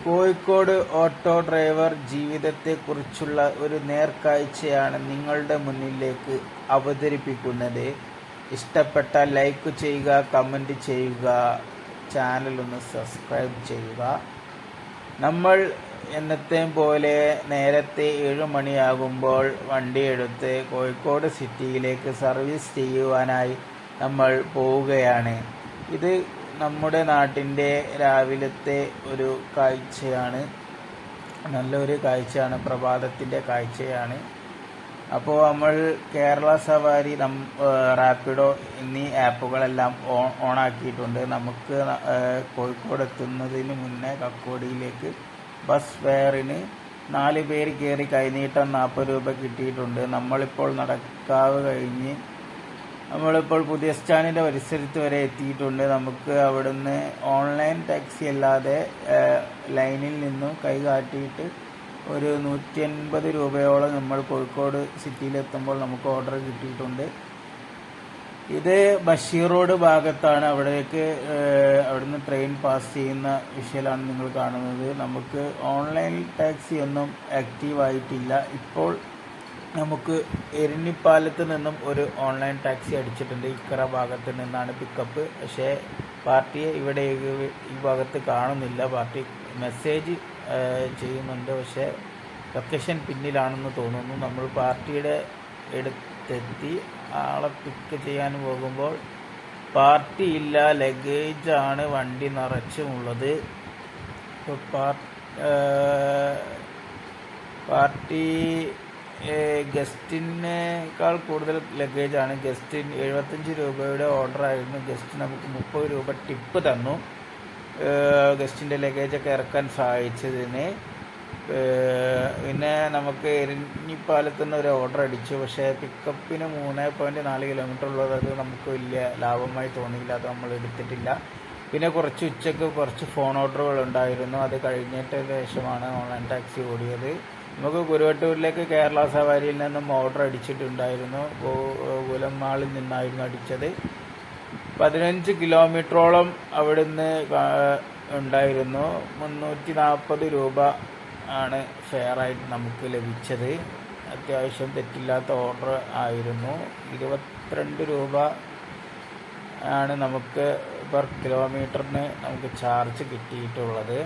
Kozhikode auto driver ജീവിതത്തെക്കുറിച്ചുള്ള ഒരു നേർക്കാഴ്ചയാണ് നിങ്ങളുടെ മുന്നിലേക്ക് അവതരിപ്പിക്കുന്നത്. ഇഷ്ടപ്പെട്ടാൽ ലൈക്ക് ചെയ്യുക, കമൻറ്റ് ചെയ്യുക, ചാനലൊന്ന് സബ്സ്ക്രൈബ് ചെയ്യുക. നമ്മൾ എന്നത്തെയും പോലെ നേരത്തെ 7 മണിയാകുമ്പോൾ വണ്ടിയെടുത്ത് കോഴിക്കോട് സിറ്റിയിലേക്ക് സർവീസ് ചെയ്യുവാനായി നമ്മൾ പോവുകയാണ്. ഇത് നമ്മുടെ നാട്ടിൻ്റെ രാവിലത്തെ ഒരു കാഴ്ചയാണ്, നല്ലൊരു കാഴ്ചയാണ്, പ്രഭാതത്തിൻ്റെ കാഴ്ചയാണ്. അപ്പോൾ നമ്മൾ കേരള സവാരി, റാപ്പിഡോ എന്നീ ആപ്പുകളെല്ലാം ഓണാക്കിയിട്ടുണ്ട്. നമുക്ക് കോഴിക്കോട് എത്തുന്നതിന് മുന്നേ കക്കോടിയിലേക്ക് ബസ് ഫെയറിന് 4 പേര് കയറി കൈനീട്ടം 40 രൂപ കിട്ടിയിട്ടുണ്ട്. നമ്മളിപ്പോൾ നടക്കാവ് കഴിഞ്ഞ് നമ്മളിപ്പോൾ പുതിയ സ്റ്റാൻഡിൻ്റെ പരിസരത്ത് വരെ എത്തിയിട്ടുണ്ട്. നമുക്ക് അവിടുന്ന് ഓൺലൈൻ ടാക്സി അല്ലാതെ ലൈനിൽ നിന്നും കൈ കാട്ടിയിട്ട് ഒരു 180 രൂപയോളം നമ്മൾ കോഴിക്കോട് സിറ്റിയിലെത്തുമ്പോൾ നമുക്ക് ഓർഡർ കിട്ടിയിട്ടുണ്ട്. ഇത് ബഷീർ റോഡ് ഭാഗത്താണ്. അവിടുന്ന് ട്രെയിൻ പാസ് ചെയ്യുന്ന വിഷ്വലാണ് നിങ്ങൾ കാണുന്നത്. നമുക്ക് ഓൺലൈൻ ടാക്സി ഒന്നും ആക്റ്റീവായിട്ടില്ല. ഇപ്പോൾ നമുക്ക് എരഞ്ഞിപ്പാലത്ത് നിന്നും ഒരു ഓൺലൈൻ ടാക്സി അടിച്ചിട്ടുണ്ട്. ഇക്കറ ഭാഗത്ത് നിന്നാണ് പിക്കപ്പ്. പക്ഷേ പാർട്ടിയെ ഇവിടെ ഈ ഭാഗത്ത് കാണുന്നില്ല. പാർട്ടി മെസ്സേജ് ചെയ്യുന്നുണ്ട്, പക്ഷേ ലൊക്കേഷൻ പിന്നിലാണെന്ന് തോന്നുന്നു. നമ്മൾ പാർട്ടിയുടെ അടുത്തെത്തി ആളെ പിക്ക് ചെയ്യാൻ പോകുമ്പോൾ പാർട്ടി ഇല്ല, ലഗേജാണ് വണ്ടി നിറച്ചുമുള്ളത്. പാർട്ടി ഗസ്റ്റിനേക്കാൾ കൂടുതൽ ലഗേജാണ്. ഗസ്റ്റിന് 75 രൂപയുടെ ഓർഡറായിരുന്നു. ഗസ്റ്റ് നമുക്ക് 30 രൂപ ടിപ്പ് തന്നു, ഗസ്റ്റിൻ്റെ ലഗേജൊക്കെ ഇറക്കാൻ സഹായിച്ചതിന്. പിന്നെ നമുക്ക് എരഞ്ഞിപ്പാലത്തു നിന്ന് ഒരു ഓർഡർ അടിച്ചു. പക്ഷേ പിക്കപ്പിന് 3.4 കിലോമീറ്റർ ഉള്ളത് അത് നമുക്ക് വലിയ ലാഭമായി തോന്നിയില്ല, അത് നമ്മൾ എടുത്തിട്ടില്ല. പിന്നെ ഉച്ചയ്ക്ക് കുറച്ച് ഫോൺ ഓർഡറുകൾ ഉണ്ടായിരുന്നു. അത് കഴിഞ്ഞിട്ട് ശേഷമാണ് ഓൺലൈൻ ടാക്സി ഓടിയത്. നമുക്ക് കുരുവട്ടൂരിലേക്ക് കേരള സവാരിയിൽ നിന്നും ഓർഡർ അടിച്ചിട്ടുണ്ടായിരുന്നു. ഗോകുലം മാളിൽ നിന്നായിരുന്നു അടിച്ചത്. 15 കിലോമീറ്ററോളം അവിടുന്ന് ഉണ്ടായിരുന്നു. 340 രൂപ ആണ് ഫെയറായിട്ട് നമുക്ക് ലഭിച്ചത്. അത്യാവശ്യം തെറ്റില്ലാത്ത ഓർഡർ ആയിരുന്നു. 22 രൂപ ആണ് നമുക്ക് പെർ കിലോമീറ്ററിന് നമുക്ക് ചാർജ് കിട്ടിയിട്ടുള്ളത്.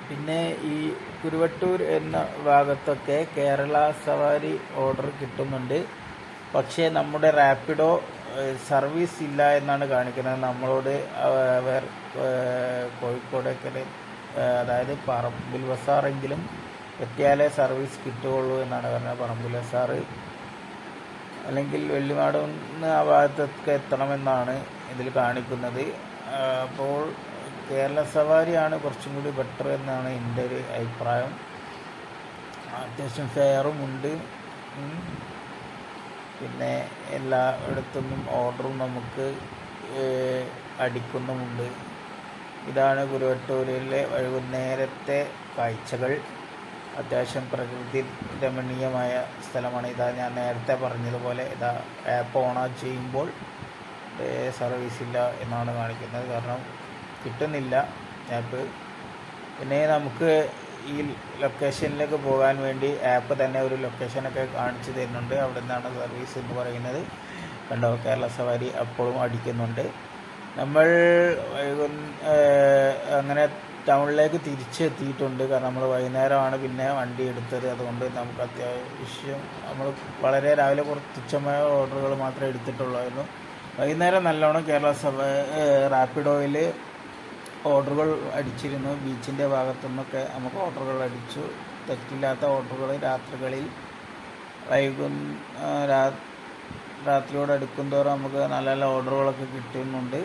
പിന്നെ ഈ കുരുവട്ടൂർ എന്ന ഭാഗത്തൊക്കെ കേരള സവാരി ഓർഡർ കിട്ടുന്നുണ്ട്. പക്ഷേ നമ്മുടെ റാപ്പിഡോ സർവീസ് ഇല്ല എന്നാണ് കാണിക്കുന്നത്. നമ്മളോട് കോഴിക്കോടേക്ക് അതായത് പറമ്പിൽ ബസാറെങ്കിലും എത്തിയാലേ സർവീസ് കിട്ടുകയുള്ളൂ എന്നാണ് പറഞ്ഞത്. പറമ്പിൽ ബസാർ അല്ലെങ്കിൽ വെള്ളിമാടുന്ന് ആ ഭാഗത്തൊക്കെ എത്തണമെന്നാണ് ഇതിൽ കാണിക്കുന്നത്. അപ്പോൾ കേരള സവാരിയാണ് കുറച്ചും കൂടി ബെറ്റർ എന്നാണ് എൻ്റെ ഒരു അഭിപ്രായം. അത്യാവശ്യം ഫെയറും ഉണ്ട്. പിന്നെ എല്ലായിടത്തുനിന്നും ഓർഡറും നമുക്ക് അടിക്കുന്നുമുണ്ട്. ഇതാണ് കുരുവട്ടൂരിലെ വൈകുന്നേരത്തെ കാഴ്ചകൾ. അത്യാവശ്യം പ്രകൃതി രമണീയമായ സ്ഥലമാണ്. ഇതാ ഞാൻ നേരത്തെ പറഞ്ഞതുപോലെ ഇതാ ആപ്പ് ഓൺ ചെയ്യുമ്പോൾ സർവീസ് ഇല്ല എന്നാണ് കാണിക്കുന്നത്, കാരണം കിട്ടുന്നില്ല ആപ്പ്. പിന്നെ നമുക്ക് ഈ ലൊക്കേഷനിലേക്ക് പോകാൻ വേണ്ടി ആപ്പ് തന്നെ ഒരു ലൊക്കേഷനൊക്കെ കാണിച്ചു തരുന്നുണ്ട്. അവിടെ നിന്നാണ് സർവീസ് എന്ന് പറയുന്നത്. കണ്ടോ, കേരള സവാരി അപ്പോഴും അടിക്കുന്നുണ്ട്. നമ്മൾ അങ്ങനെ ടൗണിലേക്ക് തിരിച്ചെത്തിയിട്ടുണ്ട്. കാരണം നമ്മൾ വൈകുന്നേരമാണ് പിന്നെ വണ്ടി എടുത്തത്. അതുകൊണ്ട് നമുക്ക് അത്യാവശ്യം നമ്മൾ വളരെ രാവിലെ കുറച്ച് തുച്ഛമായ ഓർഡറുകൾ മാത്രമേ എടുത്തിട്ടുള്ളായിരുന്നു. വൈകുന്നേരം നല്ലോണം കേരള റാപ്പിഡോയിൽ ഓർഡറുകൾ അടിച്ചിരുന്നു. ബീച്ചിൻ്റെ ഭാഗത്തുനിന്നൊക്കെ നമുക്ക് ഓർഡറുകൾ അടിച്ചു. തെറ്റില്ലാത്ത ഓർഡറുകൾ രാത്രികളിൽ രാത്രിയോട് അടുക്കുന്തോറും നമുക്ക് നല്ല നല്ല ഓർഡറുകളൊക്കെ കിട്ടുന്നുണ്ട്.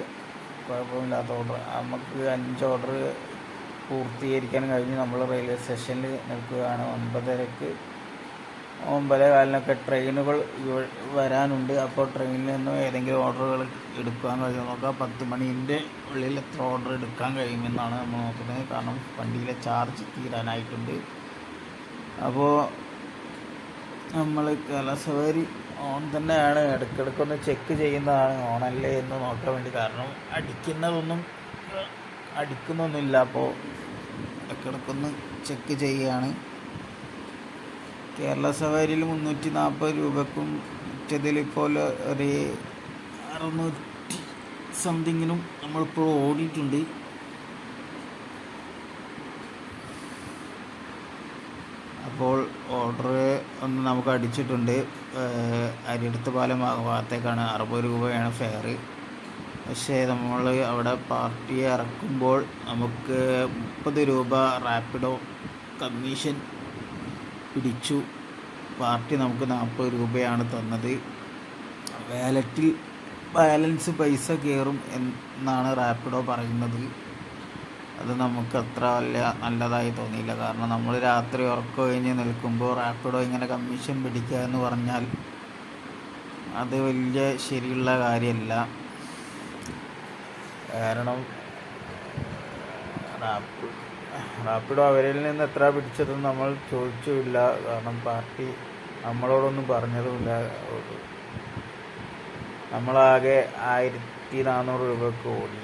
കുഴപ്പമില്ലാത്ത ഓർഡർ. നമുക്ക് 5 ഓർഡർ പൂർത്തീകരിക്കാൻ കഴിഞ്ഞ് നമ്മൾ റെയിൽവേ സ്റ്റേഷനിൽ നിൽക്കുകയാണ്. 9:30 9:15 ട്രെയിനുകൾ വരാനുണ്ട്. അപ്പോൾ ട്രെയിനിൽ നിന്നും ഏതെങ്കിലും ഓർഡറുകൾ എടുക്കാൻ കഴിയുമോ നോക്കാം. 10 മണീൻ്റെ ഉള്ളിൽ എത്ര ഓർഡർ എടുക്കാൻ കഴിയുമെന്നാണ് നമ്മൾ നോക്കുന്നത്. കാരണം വണ്ടിയിലെ ചാർജ് തീരാനായിട്ടുണ്ട്. അപ്പോൾ നമ്മൾ കേരള സവാരി ഓൺ തന്നെയാണ്. ഇടയ്ക്കിടയ്ക്കൊന്ന് ചെക്ക് ചെയ്യുന്നതാണ് ഓണല്ലേ എന്ന് നോക്കാൻ വേണ്ടി. കാരണം അടിക്കുന്നൊന്നുമില്ല. അപ്പോൾ ഇടയ്ക്കിടയ്ക്കൊന്ന് ചെക്ക് ചെയ്യുകയാണ്. കേരള സവാരിയിൽ 340 രൂപക്കും മറ്റേതിലിപ്പോൾ ഒരു 600 സംതിങ്ങിനും നമ്മളിപ്പോൾ ഓടിയിട്ടുണ്ട്. അപ്പോൾ ഓർഡർ ഒന്ന് നമുക്ക് അടിച്ചിട്ടുണ്ട്. അരിയടുത്ത് പാലം ഭാഗത്തേക്കാണ് 60 രൂപയാണ് ഫെയർ. പക്ഷേ നമ്മൾ അവിടെ പാർട്ടിയെ ഇറക്കുമ്പോൾ നമുക്ക് 30 രൂപ റാപ്പിഡോ കമ്മീഷൻ പിടിച്ചു. പാർട്ടി നമുക്ക് 40 രൂപയാണ് തന്നത്. വാലറ്റിൽ ബാലൻസ് പൈസ കയറും എന്നാണ് റാപ്പിഡോ പറയുന്നത്. അത് നമുക്ക് അത്ര നല്ലതായി തോന്നിയില്ല. കാരണം നമ്മൾ രാത്രി ഉറക്കം കഴിഞ്ഞ് നിൽക്കുമ്പോൾ റാപ്പിഡോ ഇങ്ങനെ കമ്മീഷൻ പിടിക്കുക എന്ന് പറഞ്ഞാൽ അത് വലിയ ശരിയുള്ള കാര്യമല്ല. കാരണം റാപ്പിഡോ അവരിൽ നിന്ന് എത്ര പിടിച്ചതെന്ന് നമ്മൾ ചോദിച്ചുമില്ല. കാരണം പാർട്ടി നമ്മളോടൊന്നും പറഞ്ഞതുമില്ല. നമ്മളാകെ 1400 രൂപയ്ക്ക് ഓടി.